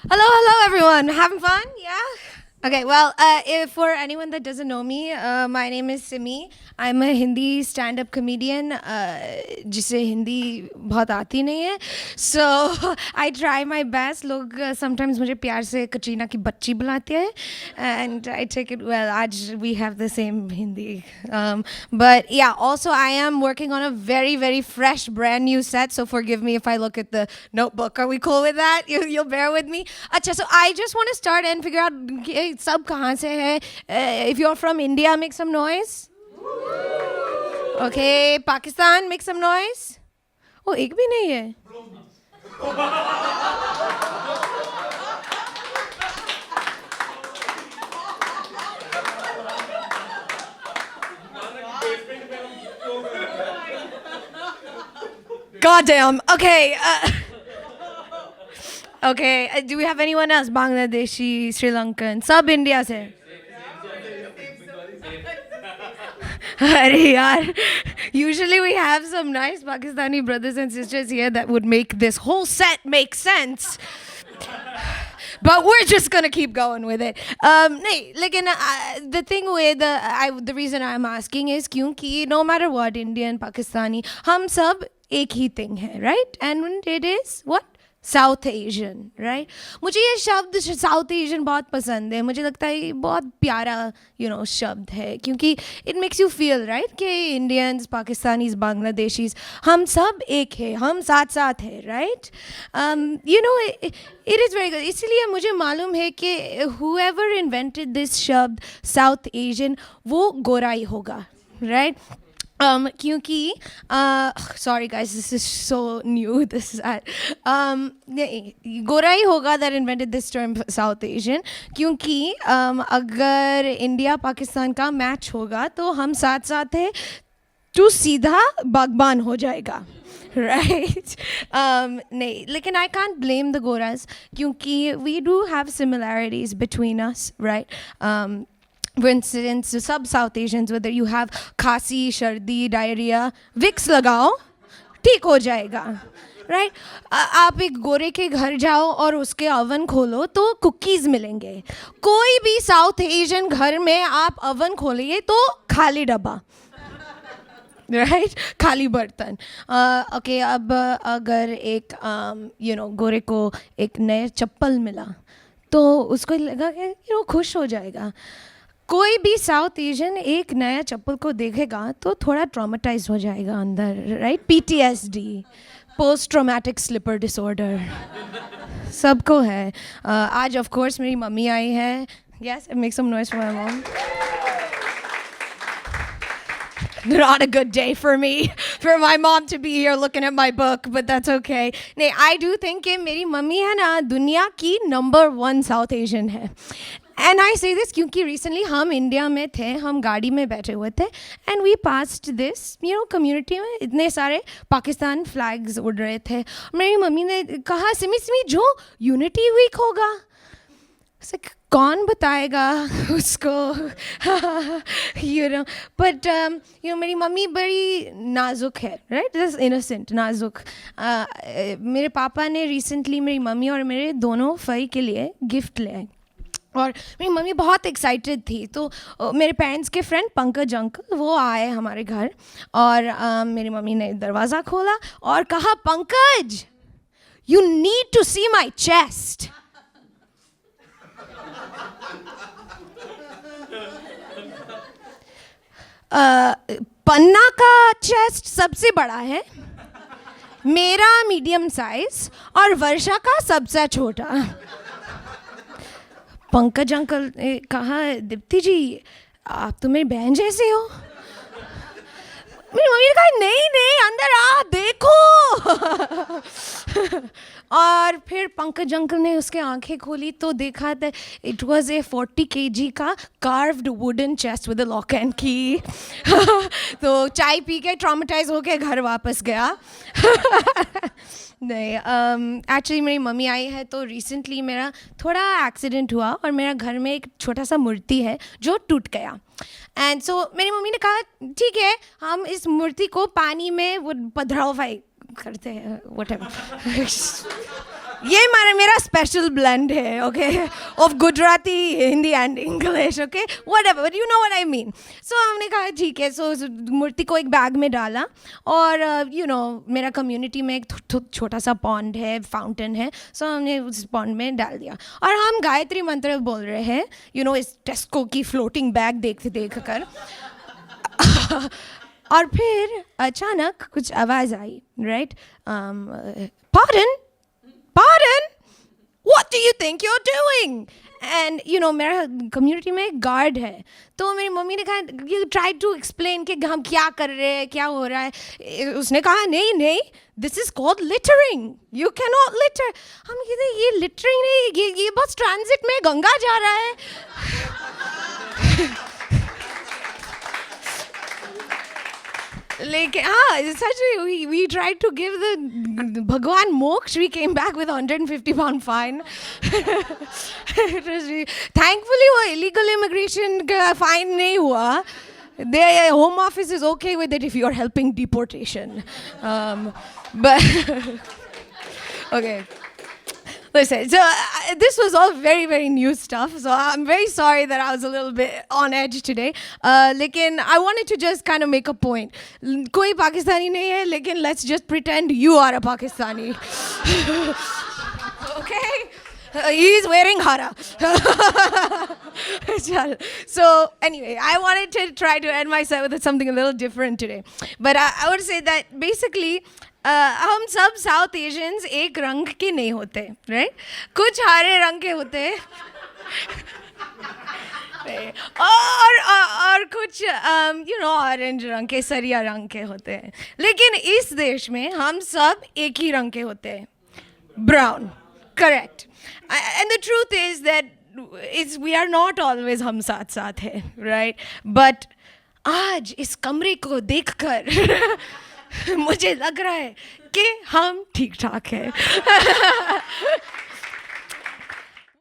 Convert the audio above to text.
Hello, everyone. Having fun? Yeah? Okay, well, if for anyone that doesn't know me, my name is Simi. I'm a Hindi stand-up comedian जिसे हिंदी बहुत आती नहीं है. So I try my best. लोग sometimes मुझे प्यार से कटरीना की बच्ची बुलाते हैं, and I take it well. आज we have the same Hindi. But yeah, also I am working on a very, very fresh, brand new set. So forgive me if I look at the notebook. Are we cool with that? You'll bear with me. अच्छा, so I just want to start and figure out सब कहाँ से है. If you're from India, make some noise. Okay, Pakistan, make some noise. Oh, एक भी नहीं है. Goddamn. Okay. Okay. Do we have anyone else? Bangladeshi, Sri Lankan, sub India से. अरे यार, usually we have some nice Pakistani brothers and sisters here that would make this whole set make sense. But we're just gonna keep going with it. नहीं, लेकिन the thing with the reason I'm asking is क्योंकि no matter what, Indian, Pakistani, हम सब एक ही thing है, right? And it is what? South Asian, right. मुझे ये शब्द साउथ एशियन बहुत पसंद है. मुझे लगता है ये बहुत प्यारा शब्द है क्योंकि it makes you feel right कि इंडियंस, पाकिस्तानीज, बांग्लादेशीज हम सब एक है, हम साथ साथ है, right. It is very good. इसलिए मुझे मालूम है कि हूएवर इन्वेंटेड दिस शब्द साउथ एशियन वो गोराई होगा, राइट. क्योंकि sorry guys, this is so new, this is गोराई होगा that invented this term South Asian. क्योंकि अगर इंडिया पाकिस्तान का मैच होगा तो हम साथ साथ हैं तो सीधा बागबान हो जाएगा, right. नहीं, लेकिन I can't blame the Goras क्योंकि we do have similarities between us, right. For instance, sub South Asians, whether you have खांसी, सर्दी, डायरिया, विक्स लगाओ, ठीक हो जाएगा, राइट. आप एक गोरे के घर जाओ और उसके ओवन खोलो तो कुकीज़ मिलेंगे. कोई भी साउथ एशियन घर में आप ओवन खोलिए तो खाली डब्बा, राइट, खाली बर्तन. ओके, अब अगर एक गोरे को एक नया चप्पल मिला तो उसको लगा कि खुश हो जाएगा. कोई भी साउथ एशियन एक नया चप्पल को देखेगा तो थोड़ा ट्रॉमेटाइज हो जाएगा अंदर, right. PTSD, post traumatic slipper disorder, सबको है. आज ऑफ कोर्स मेरी मम्मी आई है. Yes, make some noise for my mom. Not a good day for me, for my mom to be here looking at my book, but that's okay. नहीं, I do think कि मेरी mummy है ना दुनिया की number 1 south Asian है. And I say this क्योंकि recently हम इंडिया में थे, हम गाड़ी में बैठे हुए थे, and we passed this, community में इतने सारे पाकिस्तान फ्लैग्स उड़ रहे थे. मेरी मम्मी ने कहा, सिमी जो यूनिटी वीक होगा, कौन बताएगा उसको. बट मेरी मम्मी बड़ी नाजुक है, राइट. जस्ट इनोसेंट, नाजुक. मेरे पापा ने रिसेंटली मेरी मम्मी और मेरे दोनों फई के लिए गिफ्ट ले आए और मेरी मम्मी बहुत एक्साइटेड थी. तो मेरे पेरेंट्स के फ्रेंड पंकज अंकल वो आए हमारे घर और मेरी मम्मी ने दरवाज़ा खोला और कहा, Pankaj, you need to see my chest. Panna का चेस्ट सबसे बड़ा है, मेरा मीडियम साइज और वर्षा का सबसे छोटा. पंकज अंकल ने कहा, दीप्ति जी आप तो मेरी बहन जैसे हो. मेरी मम्मी ने कहा, नहीं अंदर आ देखो. और फिर पंकज अंकल ने उसके आंखें खोली तो देखा था इट वाज ए 40 kg का carved wooden chest with a lock and की. तो चाय पी के ट्रॉमेटाइज होके घर वापस गया. नहीं, एक्चुअली मेरी मम्मी आई है तो रिसेंटली मेरा थोड़ा एक्सीडेंट हुआ और मेरा घर में एक छोटा सा मूर्ति है जो टूट गया. एंड सो मेरी मम्मी ने कहा, ठीक है, हम इस मूर्ति को पानी में वो पधरावाई करते हैं, व्हाटएवर. ये मेरा स्पेशल ब्लेंड है, okay, of Gujarati, Hindi and English, okay, whatever, but you know what I mean. So हमने कहा ठीक है. सो मूर्ति को एक बैग में डाला और मेरा कम्युनिटी में एक छोटा सा पॉन्ड है, फाउंटेन है. सो हमने उस पॉन्ड में डाल दिया और हम गायत्री मंत्र बोल रहे हैं, इस टेस्को की फ्लोटिंग बैग देख कर. और फिर अचानक कुछ आवाज़ आई, right? Pardon? What do you think you're doing? And मेरा कम्युनिटी में एक गार्ड है. तो मेरी मम्मी ने कहा, यू ट्राई टू एक्सप्लेन कि हम क्या कर रहे हैं, क्या हो रहा है. उसने कहा नहीं, this is called littering, you can not litre. हम कहते ये लिटरिंग नहीं, ये बस ट्रांजिट में गंगा जा रहा है. लेकिन हाँ, सच में we tried to give the भगवान मोक्ष, we came back with 150 pound fine. Thankfully वो illegal immigration का fine नहीं हुआ. Their home office is okay with it if you are helping deportation. But okay. Listen, so this was all very, very new stuff. So I'm very sorry that I was a little bit on edge today. लेकिन I wanted to just kind of make a point. कोई पाकिस्तानी नहीं है, लेकिन let's just pretend you are a Pakistani. Okay? He's wearing hara. So anyway, I wanted to try to end myself with something a little different today. But I would say that basically, हम सब south Asians एक रंग के नहीं होते, right? कुछ हरे रंग के होते हैं और कुछ ऑरेंज रंग के, सरिया रंग के होते हैं. लेकिन इस देश में हम सब एक ही रंग के होते हैं, brown. Correct. And the truth is that we are not always हम साथ साथ हैं, राइट? बट आज इस कमरे को देखकर मुझे लग रहा है कि हम ठीक ठाक हैं.